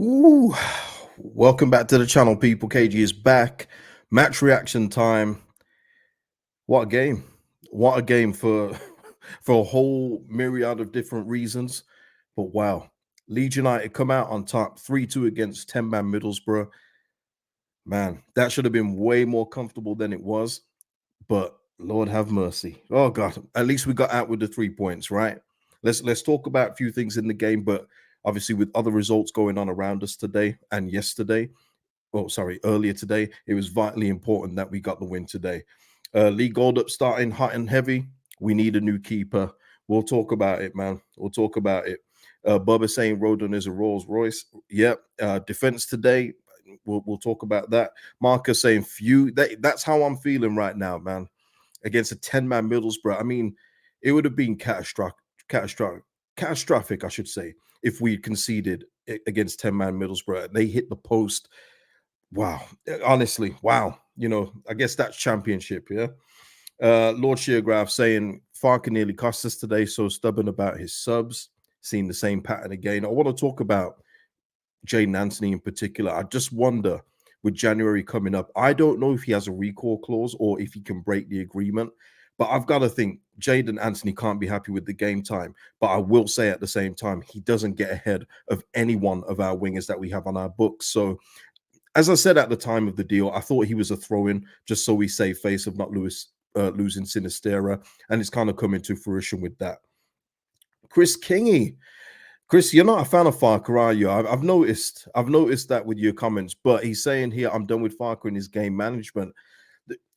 Ooh, welcome back to the channel, people. KG is back. Match reaction time. What a game! What a game for for a whole myriad of different reasons. But wow, Leeds United come out on top, 3-2 against 10-man Middlesbrough. Man, that should have been way more comfortable than it was. But Lord have mercy. Oh God, at least we got out with the 3 points, right? Let's talk about a few things in the game, but obviously with other results going on around us today and yesterday. Oh, sorry, earlier today, it was vitally important that we got the win today. Lee Goldup starting hot and heavy. We need a new keeper. We'll talk about it, man. We'll talk about it. Bubba saying Rodon is a Rolls Royce. Yep. Defense today. We'll talk about that. Marcus saying few. That's how I'm feeling right now, man. Against a 10-man Middlesbrough. I mean, it would have been catastrophic, I should say, if we conceded against 10-man Middlesbrough. They hit the post. Wow. Honestly, wow. I guess that's championship, yeah. Lord Sheargraph saying Farke nearly cost us today, so stubborn about his subs. Seeing the same pattern again. I want to talk about Jaden Anthony in particular. I just wonder, with January coming up, I don't know if he has a recall clause or if he can break the agreement. But I've got to think Jaden Anthony can't be happy with the game time. But I will say at the same time, he doesn't get ahead of any one of our wingers that we have on our books. So as I said at the time of the deal, I thought he was a throw-in just so we save face of not losing Sinistera, and it's kind of coming to fruition with that. Chris Kingy. Chris, you're not a fan of Farke, are you? I've noticed. I've noticed that with your comments, but he's saying here, I'm done with Farke in his game management.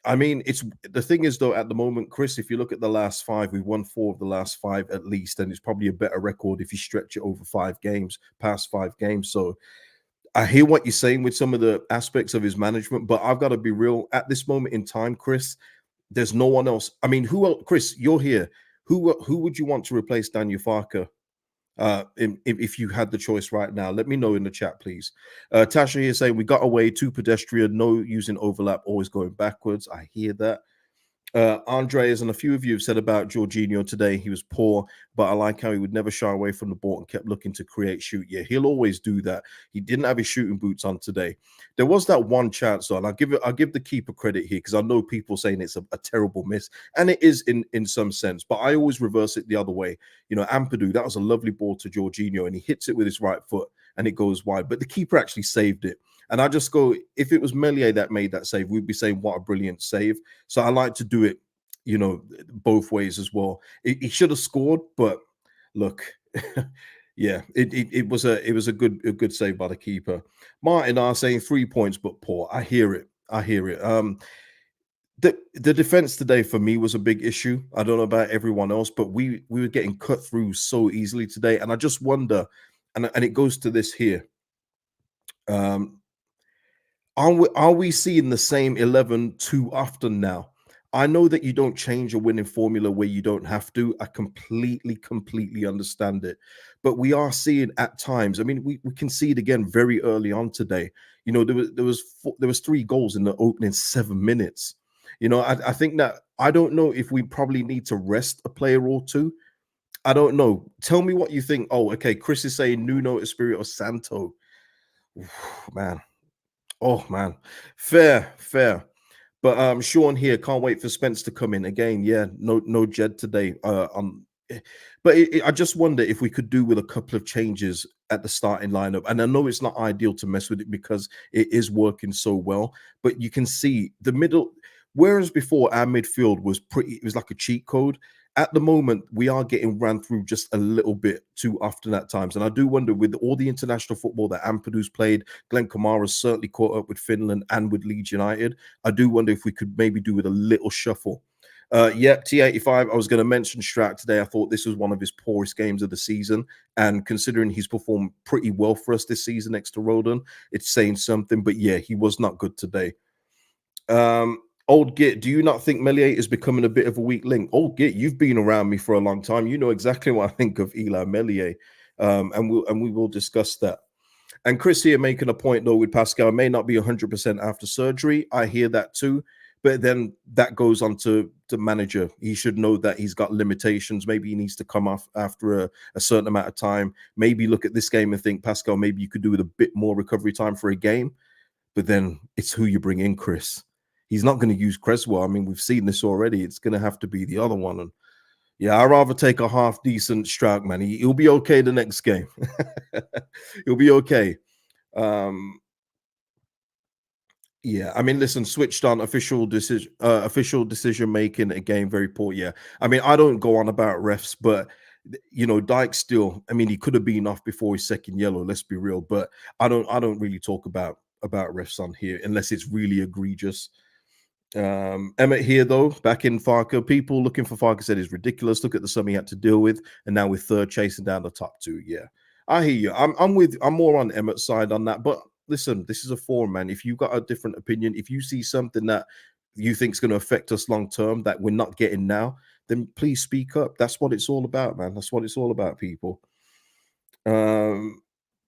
I mean, it's the thing is though, at the moment, Chris, if you look at the last five, we've won 4 of the last 5 at least, and it's probably a better record if you stretch it over 5 games, past 5 games. So I hear what you're saying with some of the aspects of his management, but I've got to be real. At this moment in time, Chris, there's no one else. I mean, who else? Chris, you're here. Who would you want to replace Daniel Farke? If you had the choice right now, let me know in the chat, please. Tasha here saying we got away too pedestrian, no using overlap, always going backwards. I hear that. Andreas and a few of you have said about Jorginho today, he was poor, but I like how he would never shy away from the ball and kept looking to create, shoot. Yeah, he'll always do that. He didn't have his shooting boots on today. There was that one chance, though, and I'll give the keeper credit here because I know people saying it's a terrible miss, and it is in some sense, but I always reverse it the other way. Ampadu, that was a lovely ball to Jorginho, and he hits it with his right foot and it goes wide, but the keeper actually saved it. And I just go, if it was Meslier that made that save, we'd be saying, what a brilliant save. So I like to do it, both ways as well. He should have scored, but look, yeah, it was a good save by the keeper. Martin are saying 3 points, but poor. I hear it. The defense today for me was a big issue. I don't know about everyone else, but we were getting cut through so easily today. And I just wonder, and it goes to this here. Are we seeing the same 11 too often now? I know that you don't change a winning formula where you don't have to. I completely understand it. But we are seeing at times, I mean, we concede again very early on today. There was 3 goals in the opening 7 minutes. I think that I don't know if we probably need to rest a player or two. I don't know. Tell me what you think. Oh, okay. Chris is saying Nuno, Espirito Santo. Man. Oh man, fair. But Sean here can't wait for Spence to come in again. Yeah, no Jed today. But I just wonder if we could do with a couple of changes at the starting lineup. And I know it's not ideal to mess with it because it is working so well. But you can see the middle. Whereas before our midfield was it was like a cheat code. At the moment, we are getting ran through just a little bit too often at times. And I do wonder, with all the international football that Ampadu's played, Glenn Kamara's certainly caught up with Finland and with Leeds United. I do wonder if we could maybe do with a little shuffle. Yeah, T85, I was going to mention Strat today. I thought this was one of his poorest games of the season. And considering he's performed pretty well for us this season next to Rodon, it's saying something. But yeah, he was not good today. Old Git, do you not think Meslier is becoming a bit of a weak link? Old Git, you've been around me for a long time. You know exactly what I think of Eli Meslier, and we will discuss that. And Chris here making a point, though, with Pascal, may not be 100% after surgery. I hear that too. But then that goes on to the manager. He should know that he's got limitations. Maybe he needs to come off after a certain amount of time. Maybe look at this game and think, Pascal, maybe you could do with a bit more recovery time for a game. But then it's who you bring in, Chris. He's not going to use Cresswell. I mean, we've seen this already. It's going to have to be the other one. And yeah, I'd rather take a half decent Stroud, man. He'll be okay the next game. He'll be okay. Um, yeah, I mean, listen, switched on official decision making again, very poor. Yeah, I mean, I don't go on about refs, but Dyke still. I mean, he could have been off before his second yellow. Let's be real, but I don't really talk about refs on here unless it's really egregious. Emmett here though, back in Farke. People looking for Farke said is ridiculous. Look at the sum he had to deal with, and now with third chasing down the top two. Yeah, I hear you. I'm more on Emmett's side on that. But listen, this is a forum, man. If you've got a different opinion, if you see something that you think is going to affect us long term that we're not getting now, then please speak up. That's what it's all about, man. That's what it's all about, people.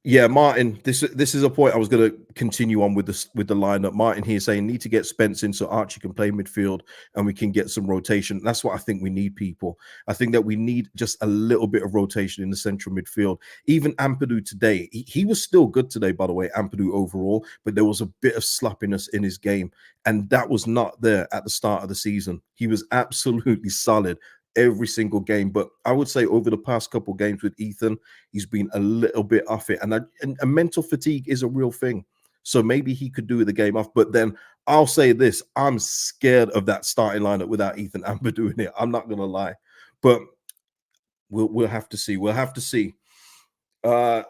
Yeah, Martin, this is a point I was going to continue on with the lineup. Martin here saying need to get Spence in so Archie can play midfield and we can get some rotation. That's what I think we need, people. I think that we need just a little bit of rotation in the central midfield. Even Ampadu today, he was still good today, by the way, Ampadu overall, but there was a bit of sloppiness in his game, and that was not there at the start of the season. He was absolutely solid every single game. But I would say over the past couple games with Ethan, he's been a little bit off it. And mental fatigue is a real thing. So maybe he could do the game off. But then I'll say this, I'm scared of that starting lineup without Ethan Amber doing it. I'm not gonna lie. But we'll have to see. We'll have to see.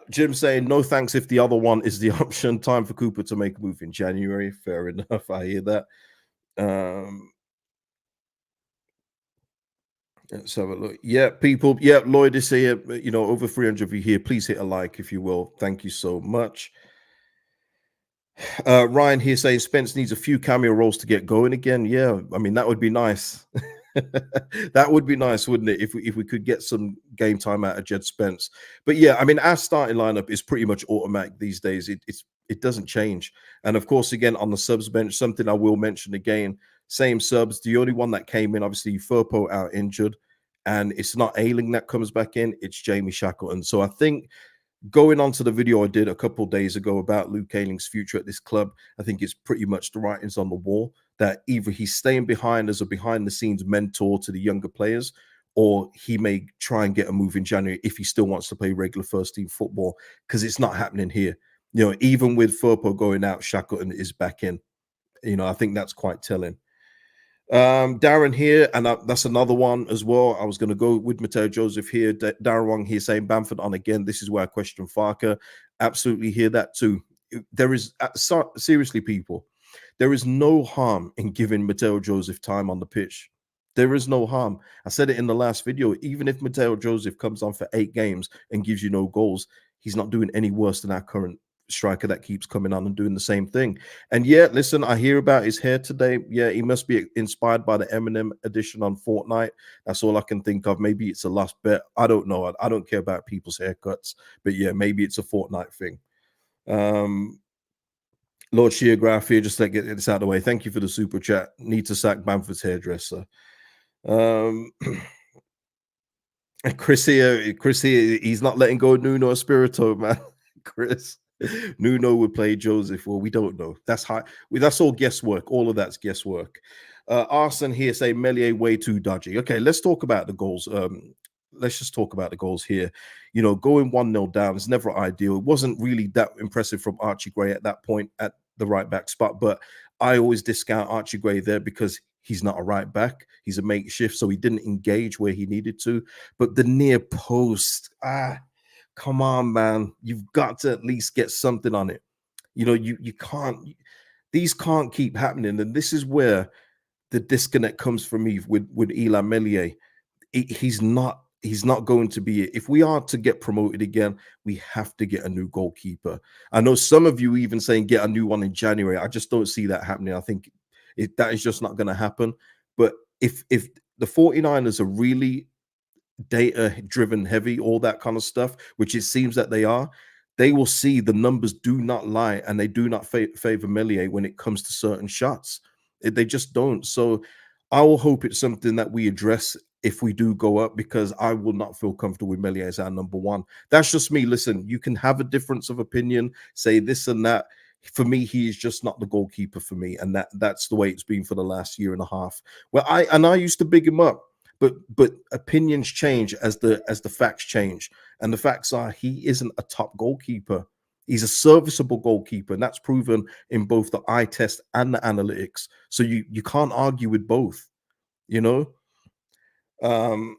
Jim saying no thanks if the other one is the option. Time for Cooper to make a move in January. Fair enough. I hear that. Let's have a look. Yeah, people. Yeah, Lloyd is here. Over 300 of you here. Please hit a like if you will. Thank you so much. Ryan here saying Spence needs a few cameo roles to get going again. Yeah, I mean that would be nice. That would be nice, wouldn't it? If we could get some game time out of Jed Spence. But yeah, I mean our starting lineup is pretty much automatic these days. It doesn't change. And of course, again on the subs bench, something I will mention again. Same subs. The only one that came in, obviously, Furpo out injured, and it's not Ailing that comes back in. It's Jamie Shackleton. So I think going on to the video I did a couple days ago about Luke Ayling's future at this club, I think it's pretty much the writings on the wall that either he's staying behind as a behind the scenes mentor to the younger players, or he may try and get a move in January if he still wants to play regular first team football, because it's not happening here. Even with Furpo going out, Shackleton is back in. I think that's quite telling. Darren here, and that's another one as well. I was going to go with Mateo Joseph here. Darren Wong here saying Bamford on again. This is where I question Farke. Absolutely hear that too. There is seriously, people, there is no harm in giving Mateo Joseph time on the pitch. There is no harm. I said it in the last video. Even if Mateo Joseph comes on for 8 games and gives you no goals, he's not doing any worse than our current striker that keeps coming on and doing the same thing. And yeah, listen, I hear about his hair today. Yeah, he must be inspired by the Eminem edition on Fortnite. That's all I can think of. Maybe it's a last bet. I don't know. I don't care about people's haircuts, but yeah, maybe it's a Fortnite thing. Lord Sheargraph here, just to get this out of the way. Thank you for the super chat. Need to sack Bamford's hairdresser. Chris here, he's not letting go of Nuno Espirito, man. Chris. Nuno would play Joseph. Well, we don't know. That's all guesswork. All of that's guesswork. Arson here say Meslier way too dodgy. Okay, let's talk about the goals. Let's just talk about the goals here. Going 1-0 down is never ideal. It wasn't really that impressive from Archie Gray at that point at the right back spot, but I always discount Archie Gray there because he's not a right back. He's a makeshift, so he didn't engage where he needed to. But the near post, come on, man. You've got to at least get something on it. You can't, these can't keep happening. And this is where the disconnect comes from me with Elland Meslier. He's not going to be it. If we are to get promoted again, we have to get a new goalkeeper. I know some of you even saying get a new one in January. I just don't see that happening. I think that is just not going to happen. But if the 49ers are really data driven heavy, all that kind of stuff, which it seems that they will see the numbers do not lie, and they do not favor Meslier when it comes to certain shots. They just don't. So I will hope it's something that we address if we do go up, because I will not feel comfortable with Meslier as our number one. That's just me. Listen, you can have a difference of opinion, say this and that. For me, he is just not the goalkeeper for me, and that's the way it's been for the last year and a half. Well, I used to big him up, but opinions change as the facts change, and the facts are he isn't a top goalkeeper. He's a serviceable goalkeeper, and that's proven in both the eye test and the analytics. So you can't argue with both, you know. Um,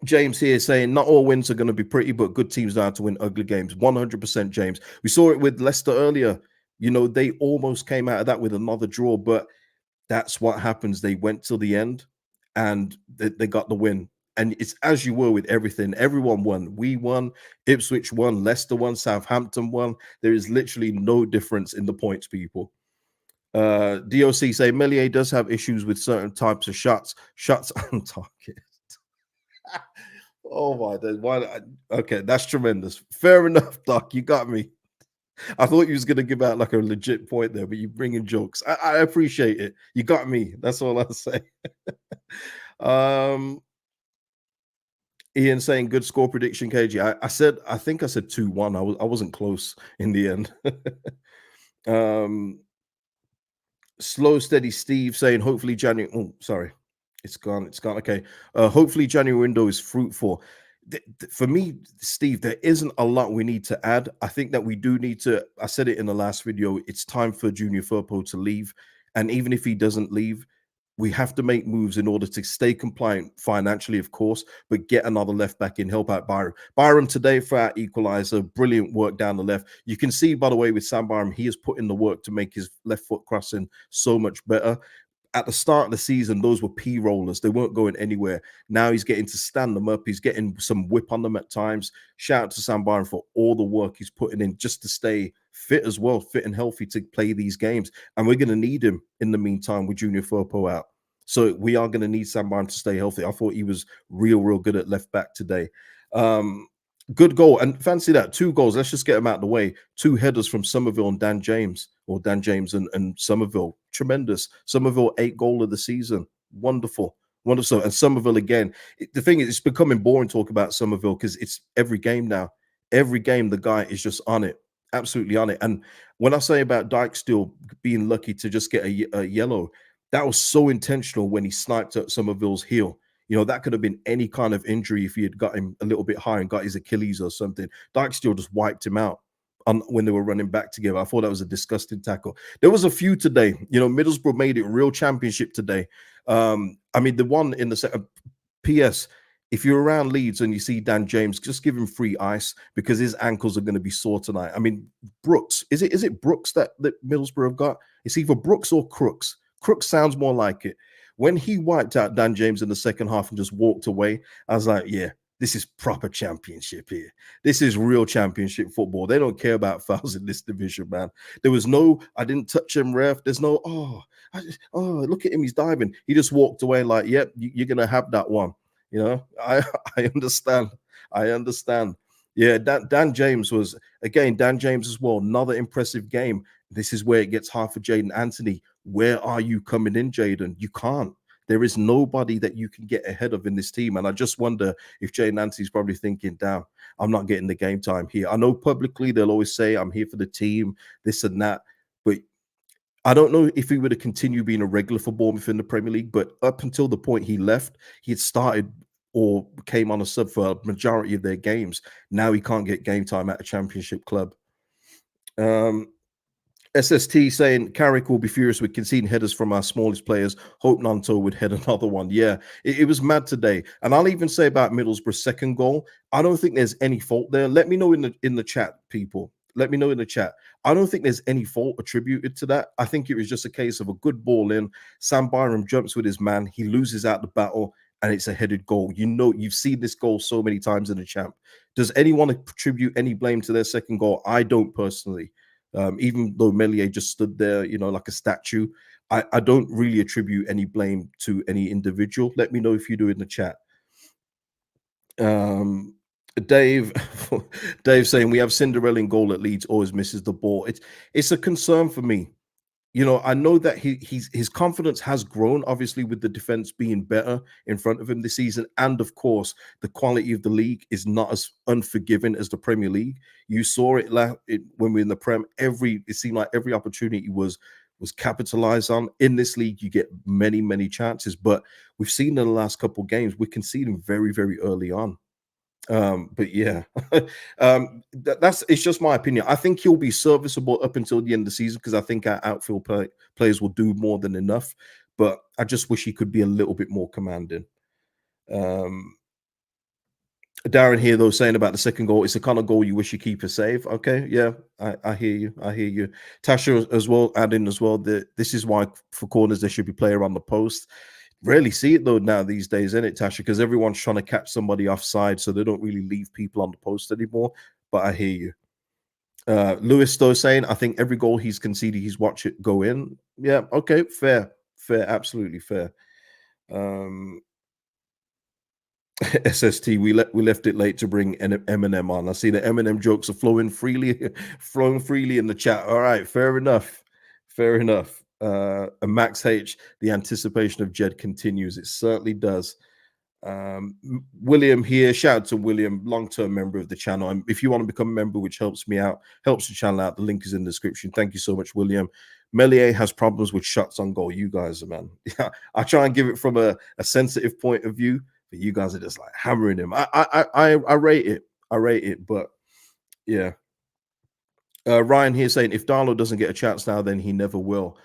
James here saying not all wins are going to be pretty, but good teams know how to win ugly games. 100%, James. We saw it with Leicester earlier. You know, they almost came out of that with another draw, but that's what happens. They went till the end and they got the win. And it's as you were with everything. Everyone won. We won. Ipswich won. Leicester won. Southampton won. There is literally no difference in the points, people. DOC say Meslier does have issues with certain types of shots on target. Oh my days. Why? Okay, that's tremendous. Fair enough, Doc. You got me. I thought you was gonna give out like a legit point there, but you bring in jokes. I appreciate it. You got me. That's all I'll say. um, Ian saying good score prediction, KG. I think I said 2-1. I wasn't close in the end. Slow steady Steve saying hopefully January. Oh, sorry. It's gone. Okay. Hopefully January window is fruitful. For me, Steve, there isn't a lot we need to add. I think that we do need to. I said it in the last video. It's time for Junior Firpo to leave, and even if he doesn't leave, we have to make moves in order to stay compliant financially, of course, but get another left back in, help out Byram. Byram today for our equalizer, brilliant work down the left. You can see, by the way, with Sam Byram, he has put in the work to make his left foot crossing so much better. At the start of the season, those were P rollers. They weren't going anywhere. Now he's getting to stand them up. He's getting some whip on them at times. Shout out to Sam Byron for all the work he's putting in just to stay fit as well, fit and healthy to play these games. And we're going to need him in the meantime with Junior Firpo out. So we are going to need Sam Byron to stay healthy. I thought he was real good at left back today. Good goal. And fancy that. 2 goals. Let's just get them out of the way. 2 headers from Sommerville and Dan James, or Dan James and Sommerville. Tremendous. Sommerville 8 goal of the season. Wonderful. Wonderful. And Sommerville again. The thing is, it's becoming boring talk about Sommerville because it's every game now. Every game, the guy is just on it. Absolutely on it. And when I say about Dyke still being lucky to just get a yellow, that was so intentional when he sniped at Sommerville's heel. You know, that could have been any kind of injury if he had got him a little bit high and got his Achilles or something. Dyke just wiped him out when they were running back together. I thought that was a disgusting tackle. There was a few today. You know, Middlesbrough made it real championship today. I mean, the one in the second. PS, if you're around Leeds and you see Dan James, just give him free ice because his ankles are going to be sore tonight. I mean, Brooks, is it Brooks that Middlesbrough have got? It's either Brooks or Crooks. Crooks sounds more like it. When he wiped out Dan James in the second half and just walked away, I was like, yeah, this is proper championship here. This is real championship football. They don't care about fouls in this division, man. There was no, I didn't touch him, ref. There's no, look at him, he's diving. He just walked away like, yep, you're going to have that one. You know, I understand. I understand. Yeah, Dan James was, again, Dan James as well, another impressive game. This is where it gets hard for Jaden Anthony. Where are you coming in, Jaden? You can't. There is nobody that you can get ahead of in this team. And I just wonder if Jaden Anthony's probably thinking, damn, I'm not getting the game time here. I know publicly they'll always say, I'm here for the team, this and that. But I don't know if he would have continued being a regular for Bournemouth in the Premier League. But up until the point he left, he had started or came on a sub for a majority of their games. Now he can't get game time at a championship club. SST saying Carrick will be furious with conceding headers from our smallest players. Hope Nanto would head another one. Yeah, it was mad today. And I'll even say about Middlesbrough's second goal, I don't think there's any fault there. Let me know in the chat, people. Let me know in the chat. I don't think there's any fault attributed to that. I think it was just a case of a good ball in. Sam Byram jumps with his man. He loses out the battle, and it's a headed goal. You know, you've seen this goal so many times in the champ. Does anyone attribute any blame to their second goal? I don't personally. Even though Meslier just stood there, you know, like a statue, I don't really attribute any blame to any individual. Let me know if you do in the chat. Dave, Dave saying we have Cinderella in goal at Leeds, always misses the ball. It's a concern for me. I know that his confidence has grown, obviously, with the defense being better in front of him this season, and of course, the quality of the league is not as unforgiving as the Premier League. You saw it when we were in the Prem. It seemed like every opportunity was capitalized on. In this league, you get many chances, but we've seen in the last couple of games we're conceding very early on. But yeah, that's it's just my opinion. I think he'll be serviceable up until the end of the season because I think our players will do more than enough. But I just wish he could be a little bit more commanding. Um, Darren here though saying about the second goal, it's the kind of goal you wish your keeper save. Okay, yeah, I hear you. I hear you. Tasha as well, adding as well that this is why for corners there should be player on the post. Rarely see it though now these days, isn't it, Tasha? Because everyone's trying to catch somebody offside, so they don't really leave people on the post anymore. But I hear you. Lewis though saying, I think every goal he's conceded, he's watched it go in. Yeah, okay, fair, absolutely fair. Um, SST, we left it late to bring Eminem on. I see the Eminem jokes are flowing freely, flowing freely in the chat. All right, fair enough, fair enough. And Max H, the anticipation of Jed continues. It certainly does. William here, shout out to William, long-term member of the channel. And if you want to become a member, which helps me out, helps the channel out, the link is in the description. Thank you so much, William. Meslier has problems with shots on goal. You guys are, man. I try and give it from a sensitive point of view, but you guys are just like hammering him. I rate it. I rate it, but yeah. Ryan here saying if Darlow doesn't get a chance now, then he never will.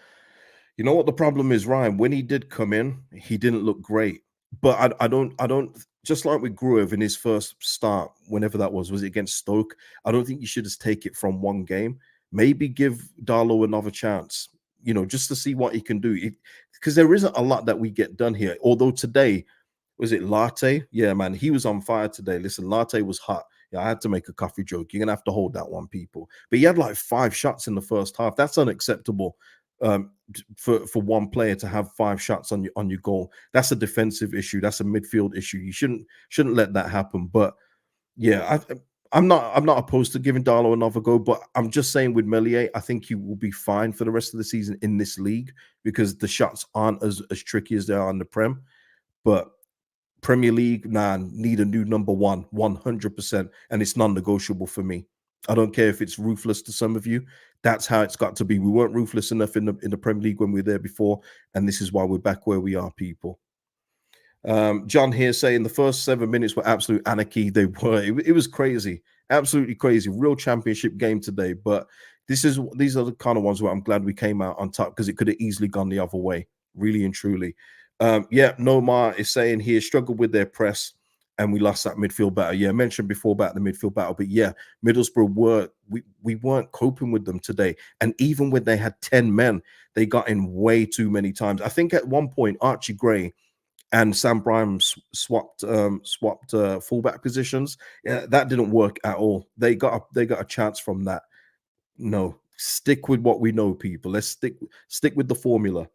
You know what the problem is, Ryan? When he did come in, he didn't look great. But I don't. Just like with Gruev in his first start, whenever that was it against Stoke? I don't think you should just take it from one game. Maybe give Darlow another chance. Just to see what he can do. Because there isn't a lot that we get done here. Although today, was it Latte? Yeah, man, he was on fire today. Listen, Latte was hot. Yeah, I had to make a coffee joke. You're gonna have to hold that one, people. But he had like 5 shots in the first half. That's unacceptable for one player to have 5 shots on your goal. That's a defensive issue. That's a midfield issue. You shouldn't let that happen. But yeah, I'm not opposed to giving Darlow another go, but I'm just saying with Meslier, I think he will be fine for the rest of the season in this league because the shots aren't as tricky as they are in the Prem. But Premier League, nah, need a new number one, 100%. And it's non-negotiable for me. I don't care if it's ruthless to some of you. That's how it's got to be. We weren't ruthless enough in the Premier League when we were there before, and this is why we're back where we are, people. John here saying the first 7 minutes were absolute anarchy. They were. It was crazy, absolutely crazy. Real championship game today. But these are the kind of ones where I'm glad we came out on top because it could have easily gone the other way, really and truly. Yeah, Nomar is saying here struggled with their press and we lost that midfield battle. Yeah, I mentioned before about the midfield battle, but yeah, Middlesbrough we weren't coping with them today. And even when they had 10 men, they got in way too many times. I think at one point Archie Gray and Sam Bryan swapped fullback positions. Yeah, that didn't work at all. They got a chance from that. No, stick with what we know, people. Let's stick with the formula.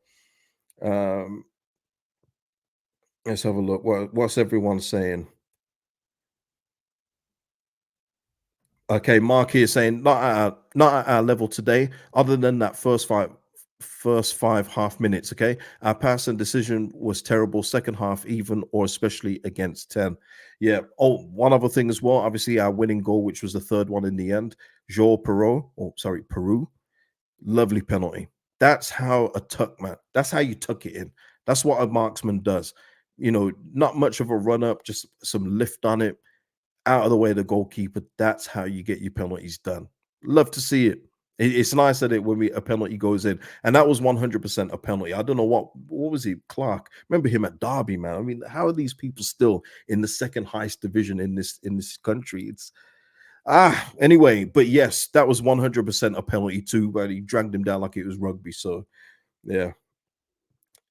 Um, let's have a look. What's everyone saying? Okay, Mark here saying not at our level today. Other than that first five half minutes. Okay, our pass and decision was terrible. Second half, even or especially against 10. Yeah. Oh, one other thing as well. Obviously, our winning goal, which was the third one in the end. Joel Perot, Peru, lovely penalty. That's how a tuck man. That's how you tuck it in. That's what a marksman does. Not much of a run up, just some lift on it out of the way of the goalkeeper. That's how you get your penalties done. Love to see it. It's nice that a penalty goes in, and that was 100% a penalty. I don't know what was he, Clark? Remember him at Derby, man. I mean, how are these people still in the second highest division in this country? It's anyway, but yes, that was 100% a penalty too. But he dragged him down like it was rugby. So yeah,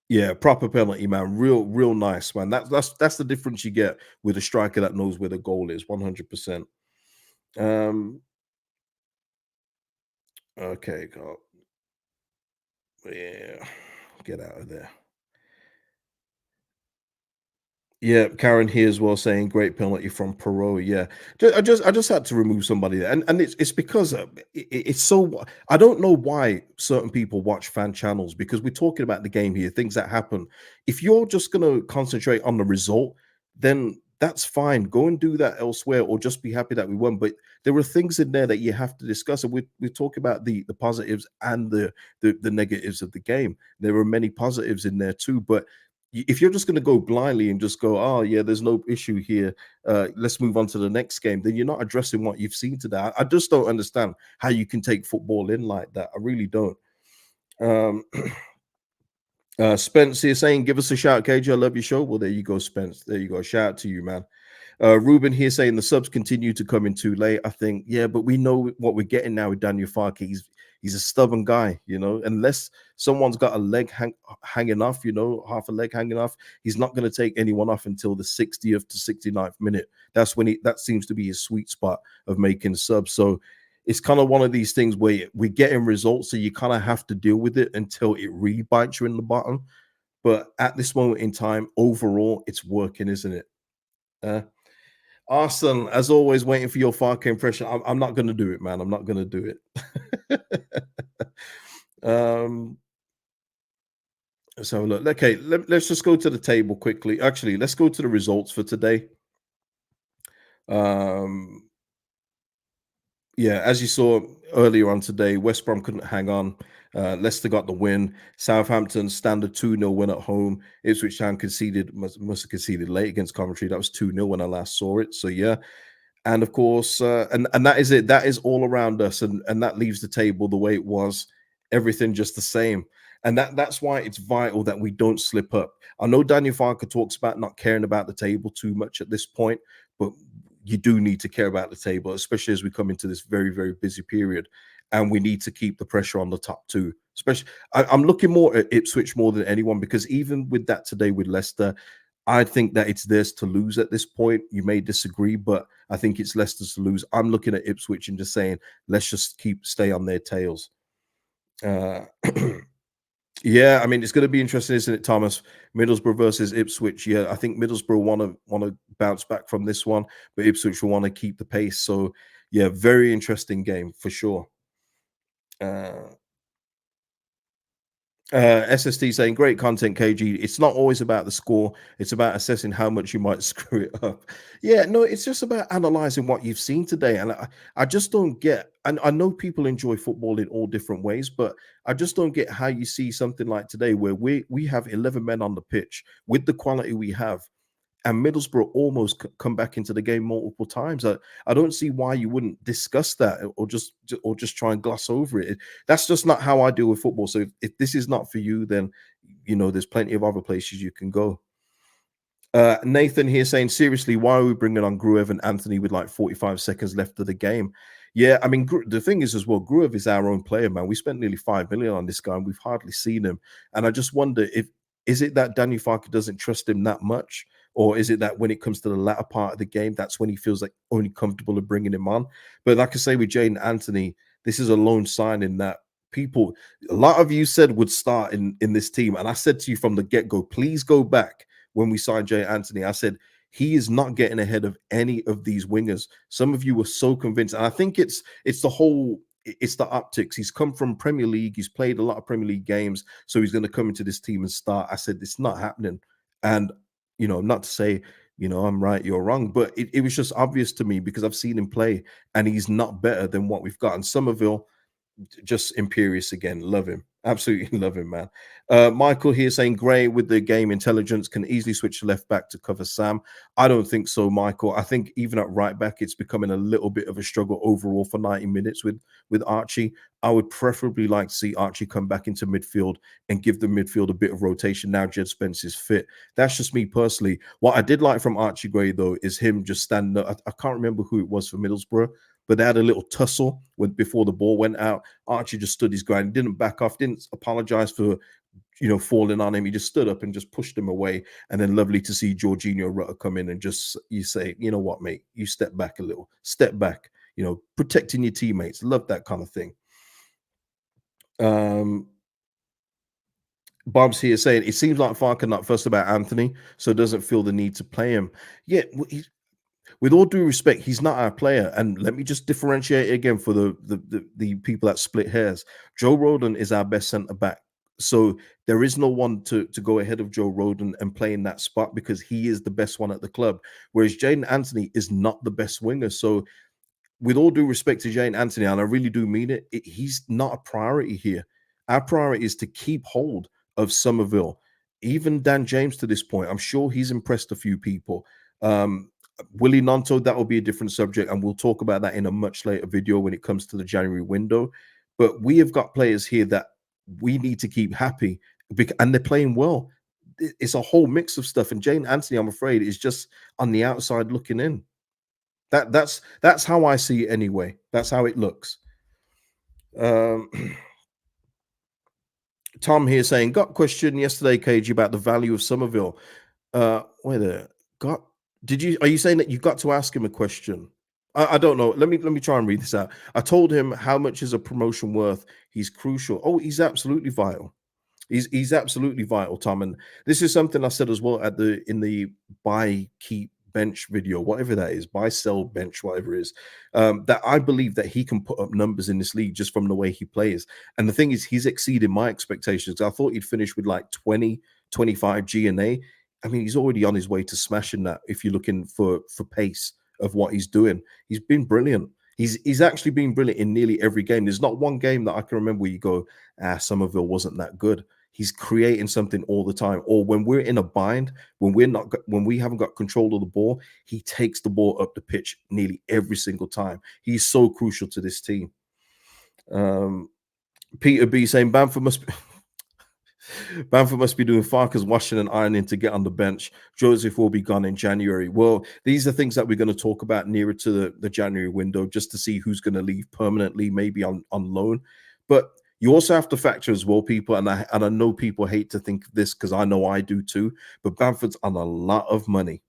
yeah, proper penalty, man. Real nice, man. That's the difference you get with a striker that knows where the goal is. 100%. Um, okay, go. Yeah, get out of there. Yeah, Karen here as well saying great penalty from Perot. Yeah, I just had to remove somebody there, and it's because it's so. I don't know why certain people watch fan channels because we're talking about the game here, things that happen. If you're just gonna concentrate on the result, then that's fine. Go and do that elsewhere, or just be happy that we won. But there are things in there that you have to discuss, and we talk about the positives and the negatives of the game. There are many positives in there too, but if you're just going to go blindly and just go, oh yeah, there's no issue here. Let's move on to the next game. Then you're not addressing what you've seen today. I just don't understand how you can take football in like that. I really don't. Um, Spence here saying, "Give us a shout, KJ. I love your show." Well, there you go, Spence. There you go. Shout out to you, man. Ruben here saying the subs continue to come in too late. I think, yeah, but we know what we're getting now with Daniel Farke. He's a stubborn guy, unless someone's got a leg hanging off, half a leg hanging off, he's not going to take anyone off until the 60th to 69th minute. That's when that seems to be his sweet spot of making subs. So it's kind of one of these things where we're getting results, so you kind of have to deal with it until it really bites you in the bottom. But at this moment in time, overall, it's working, isn't it? Uh, Arson, as always, waiting for your Farke impression. I'm not going to do it, man. I'm not going to do it. um, so look, okay, let's just go to the table quickly. Actually, let's go to the results for today. Um, yeah, as you saw earlier on today, West Brom couldn't hang on. Leicester got the win. Southampton standard 2-0 win at home. Ipswich Town conceded, must have conceded late against Coventry. That was 2-0 when I last saw it. So yeah, and of course, and that is it. That is all around us, and that leaves the table the way it was. Everything just the same, and that's why it's vital that we don't slip up. I know Daniel Farke talks about not caring about the table too much at this point, but you do need to care about the table, especially as we come into this very, very busy period, and we need to keep the pressure on the top two. Especially, I'm looking more at Ipswich more than anyone because even with that today with Leicester, I think that it's theirs to lose at this point. You may disagree, but I think it's Leicester's to lose. I'm looking at Ipswich and just saying, let's just stay on their tails. Uh, yeah, I mean, it's going to be interesting, isn't it, Thomas? Middlesbrough versus Ipswich. Yeah, I think Middlesbrough want to bounce back from this one, but Ipswich will want to keep the pace. So, yeah, very interesting game for sure. Uh, SST saying great content, KG. It's not always about the score, it's about assessing how much you might screw it up. Yeah, no, it's just about analyzing what you've seen today. And I just don't get, and I know people enjoy football in all different ways, but I just don't get how you see something like today where we have 11 men on the pitch with the quality we have, and Middlesbrough almost come back into the game multiple times. I don't see why you wouldn't discuss that or just try and gloss over it. That's just not how I deal with football. So if this is not for you, then there's plenty of other places you can go. Nathan here saying, seriously, why are we bringing on Gruev and Anthony with like 45 seconds left of the game? Yeah, I mean, the thing is as well, Gruev is our own player, man. We spent nearly 5 million on this guy and we've hardly seen him. And I just wonder is it that Danny Farke doesn't trust him that much? Or is it that when it comes to the latter part of the game, that's when he feels like only comfortable of bringing him on? But like I say with Jaden Anthony, this is a lone signing that a lot of you said would start in this team. And I said to you from the get-go, please go back when we signed Jay Anthony. I said he is not getting ahead of any of these wingers. Some of you were so convinced, and I think it's the whole it's the optics. He's come from Premier League. He's played a lot of Premier League games, so he's going to come into this team and start. I said it's not happening, and not to say I'm right, you're wrong, but it was just obvious to me because I've seen him play, and he's not better than what we've got. And Sommerville, just imperious again. Love him. Absolutely love him, man. Michael here saying Gray with the game intelligence can easily switch to left back to cover Sam. I don't think so, Michael. I think even at right back, it's becoming a little bit of a struggle overall for 90 minutes with Archie. I would preferably like to see Archie come back into midfield and give the midfield a bit of rotation now Jed Spence is fit. That's just me personally. What I did like from Archie Gray, though, is him just standing up. I can't remember who it was for Middlesbrough, but they had a little tussle before the ball went out. Archie just stood his ground, didn't back off, didn't apologize for falling on him. He just stood up and just pushed him away. And then lovely to see Jorginho Rutter come in and just you say, you know what, mate, you step back a little, step back. Protecting your teammates. Love that kind of thing. Um, Bob's here saying it seems like Farke not fussed about Anthony, so doesn't feel the need to play him. Yeah, with all due respect, he's not our player. And let me just differentiate it again for the people that split hairs. Joe Roden is our best centre back. So there is no one to go ahead of Joe Roden and play in that spot because he is the best one at the club. Whereas Jaden Anthony is not the best winger. So with all due respect to Jane Anthony, and I really do mean it, he's not a priority here. Our priority is to keep hold of Sommerville. Even Dan James to this point, I'm sure he's impressed a few people. Um, Willie Nonto, that will be a different subject, and we'll talk about that in a much later video when it comes to the January window. But we have got players here that we need to keep happy, and they're playing well. It's a whole mix of stuff, and Jane Anthony, I'm afraid, is just on the outside looking in. That's how I see it anyway. That's how it looks. Um, Tom here saying, got question yesterday, KG, about the value of Sommerville. Wait there. Got did you are you saying that you got to ask him a question? I don't know. Let me try and read this out. I told him how much is a promotion worth. He's crucial. Oh, he's absolutely vital. He's absolutely vital, Tom. And this is something I said as well at the in the buy keep bench video, whatever that is, buy sell bench, whatever it is. That I believe that he can put up numbers in this league just from the way he plays. And the thing is, he's exceeded my expectations. I thought he'd finish with like 20, 25 GNA. I mean, he's already on his way to smashing that. If you're looking for pace of what he's doing, he's been brilliant. He's actually been brilliant in nearly every game. There's not one game that I can remember where you go, Sommerville wasn't that good. He's creating something all the time. Or when we're in a bind, when we haven't got control of the ball, he takes the ball up the pitch nearly every single time. He's so crucial to this team. Peter B saying Bamford must be Bamford must be doing Farke's washing and ironing to get on the bench. Joseph will be gone in January. Well, these are things that we're going to talk about nearer to the January window, just to see who's going to leave permanently, maybe on loan. But you also have to factor as well, people, and I know people hate to think of this because I know I do too, but Bamford's on a lot of money.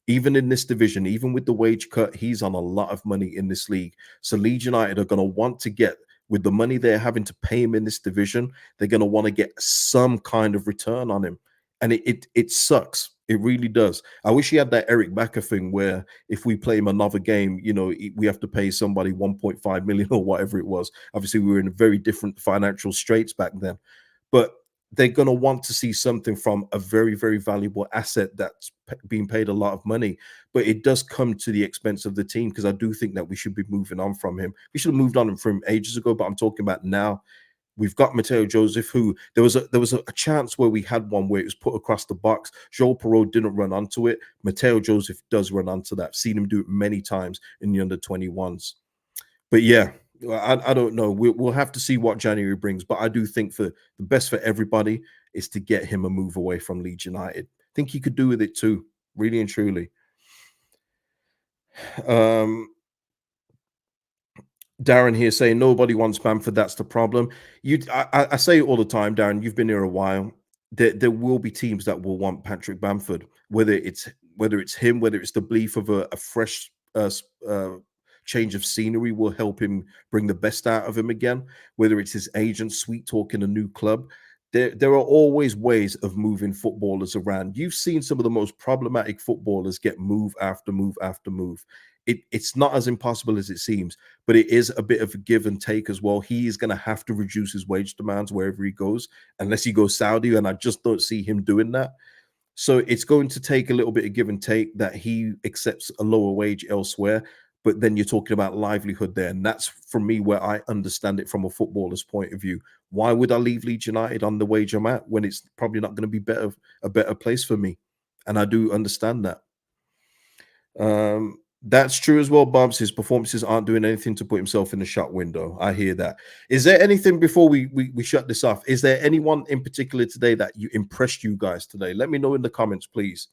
Even in this division, even with the wage cut, he's on a lot of money in this league. So Leeds United are going to want to get, with the money they're having to pay him in this division, they're going to want to get some kind of return on him. And it sucks. It really does. I wish he had that Eric Backer thing where if we play him another game, we have to pay somebody 1.5 million or whatever it was. Obviously, we were in very different financial straits back then. But they're going to want to see something from a very, very valuable asset that's being paid a lot of money. But it does come to the expense of the team, because I do think that we should be moving on from him. We should have moved on from him ages ago, but I'm talking about now. We've got Mateo Joseph, who there was a chance where we had one where it was put across the box. Joel Perot didn't run onto it. Mateo Joseph does run onto that. Seen him do it many times in the under 21s. But yeah, I don't know. We'll have to see what January brings. But I do think for the best for everybody is to get him a move away from Leeds United. I think he could do with it too, really and truly. Darren here saying nobody wants Bamford. That's the problem. I say it all the time, Darren. You've been here a while. There will be teams that will want Patrick Bamford, whether it's him, whether it's the belief of a fresh change of scenery will help him bring the best out of him again, whether it's his agent sweet talking a new club. There are always ways of moving footballers around. You've seen some of the most problematic footballers get move after move after move. It's not as impossible as it seems, but it is a bit of a give and take as well. He is going to have to reduce his wage demands wherever he goes, unless he goes Saudi, and I just don't see him doing that. So it's going to take a little bit of give and take that he accepts a lower wage elsewhere. But then you're talking about livelihood there. And that's, for me, where I understand it from a footballer's point of view. Why would I leave Leeds United on the wage I'm at when it's probably not going to be a better place for me? And I do understand that. That's true as well, Bubs. His performances aren't doing anything to put himself in the shot window. I hear that. Is there anything before we shut this off? Is there anyone in particular today that impressed you guys today? Let me know in the comments, please.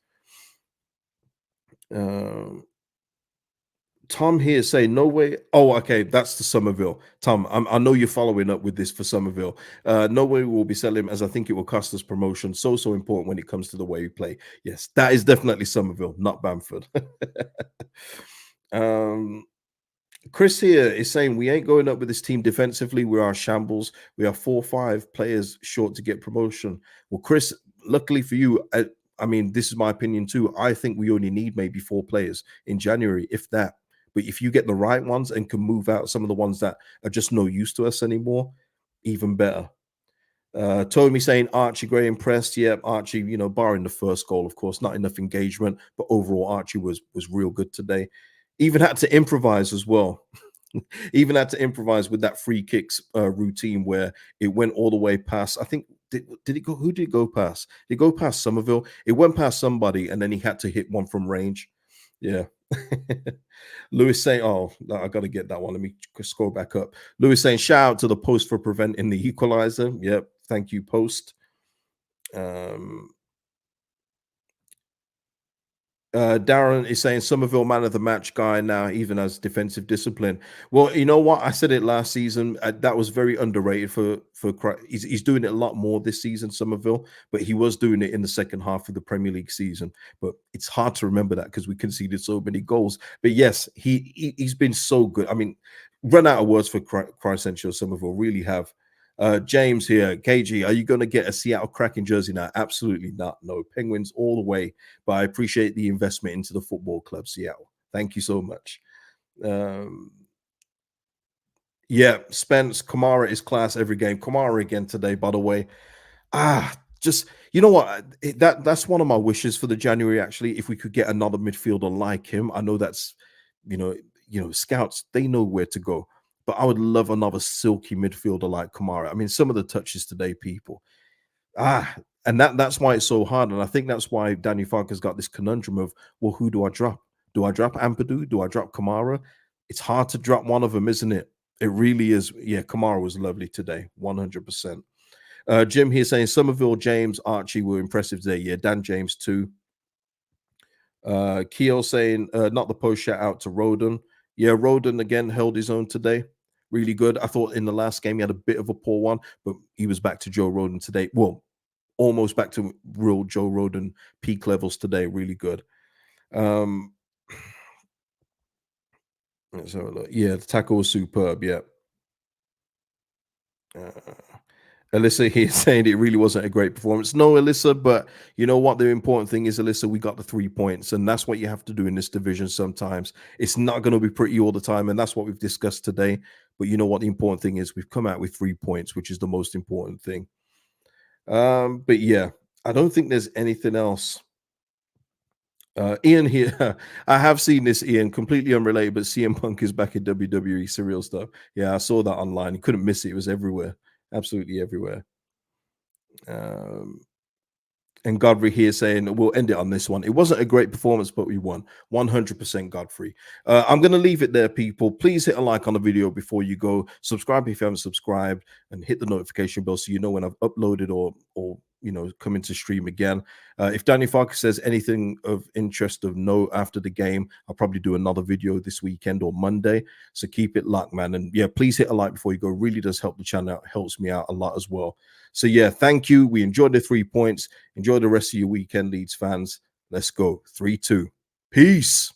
Tom here saying no way. Oh, okay, that's the Sommerville. Tom, I know you're following up with this for Sommerville. No way we'll be selling him, as I think it will cost us promotion. So important when it comes to the way we play. Yes, that is definitely Sommerville, not Bamford. Chris here is saying we ain't going up with this team defensively. We are shambles. We are 4 or 5 players short to get promotion. Well, Chris, luckily for you, I mean, this is my opinion too. I think we only need maybe 4 players in January, if that. But if you get the right ones and can move out some of the ones that are just no use to us anymore, even better. Tommy saying Archie Gray impressed. Yeah, Archie, barring the first goal, of course, not enough engagement, but overall Archie was real good today. Even had to improvise as well. Even had to improvise with that free kicks routine where it went all the way past. I think did it go? Who did it go past? Did it go past Sommerville? It went past somebody, and then he had to hit one from range. Yeah. Lewis saying, "Oh, I got to get that one. Let me scroll back up." Lewis saying, "Shout out to the post for preventing the equalizer." Yep, thank you, post. Um, Darren is saying Somerville man of the match guy now, even as defensive discipline. Well, you know what? I said it last season. That was very underrated he's doing it a lot more this season, Somerville, but he was doing it in the second half of the Premier League season. But it's hard to remember that because we conceded so many goals. But yes, he's been so good. I mean, run out of words for Crescencio Somerville. Really have. James here, KG, are you going to get a Seattle Kraken jersey now? Absolutely not. No, Penguins all the way. But I appreciate the investment into the football club, Seattle. Thank you so much. Yeah, Spence, Kamara is class every game. Kamara again today, by the way. Just you know what? That's one of my wishes for the January. Actually, if we could get another midfielder like him, I know that's you know scouts they know where to go, but I would love another silky midfielder like Kamara. I mean, some of the touches today, people. Ah, and that's why it's so hard, and I think that's why Danny Farke's got this conundrum of, well, who do I drop? Do I drop Ampadu? Do I drop Kamara? It's hard to drop one of them, isn't it? It really is. Yeah, Kamara was lovely today, 100%. Jim here saying Somerville, James, Archie were impressive today. Yeah, Dan James too. Keo saying not the post shout out to Roden. Yeah, Roden again held his own today. Really good. I thought in the last game he had a bit of a poor one, but he was back to Joe Roden today. Well, almost back to real Joe Roden peak levels today. Really good. Um, let's have a look. Yeah, the tackle was superb. Yeah. Uh, Alyssa here saying it really wasn't a great performance. No, Alyssa, but you know what? The important thing is, Alyssa, we got the 3 points, and that's what you have to do in this division sometimes. It's not going to be pretty all the time, and that's what we've discussed today. But you know what? The important thing is we've come out with 3 points, which is the most important thing. But yeah, I don't think there's anything else. Ian here, I have seen this, Ian, completely unrelated, but CM Punk is back in WWE, surreal stuff. Yeah, I saw that online. You couldn't miss it. It was everywhere, absolutely everywhere. Um, and Godfrey here saying we'll end it on this one. It wasn't a great performance, but we won 100%. Godfrey. I'm going to leave it there, people. Please hit a like on the video before you go. Subscribe if you haven't subscribed, and hit the notification bell so you know when I've uploaded or come into stream again. If Danny Farke says anything of interest of note after the game, I'll probably do another video this weekend or Monday. So keep it locked, man. And yeah, please hit a like before you go. It really does help the channel out. Helps me out a lot as well. So yeah, thank you. We enjoyed the 3 points. Enjoy the rest of your weekend, Leeds fans. Let's go. 3-2. Peace.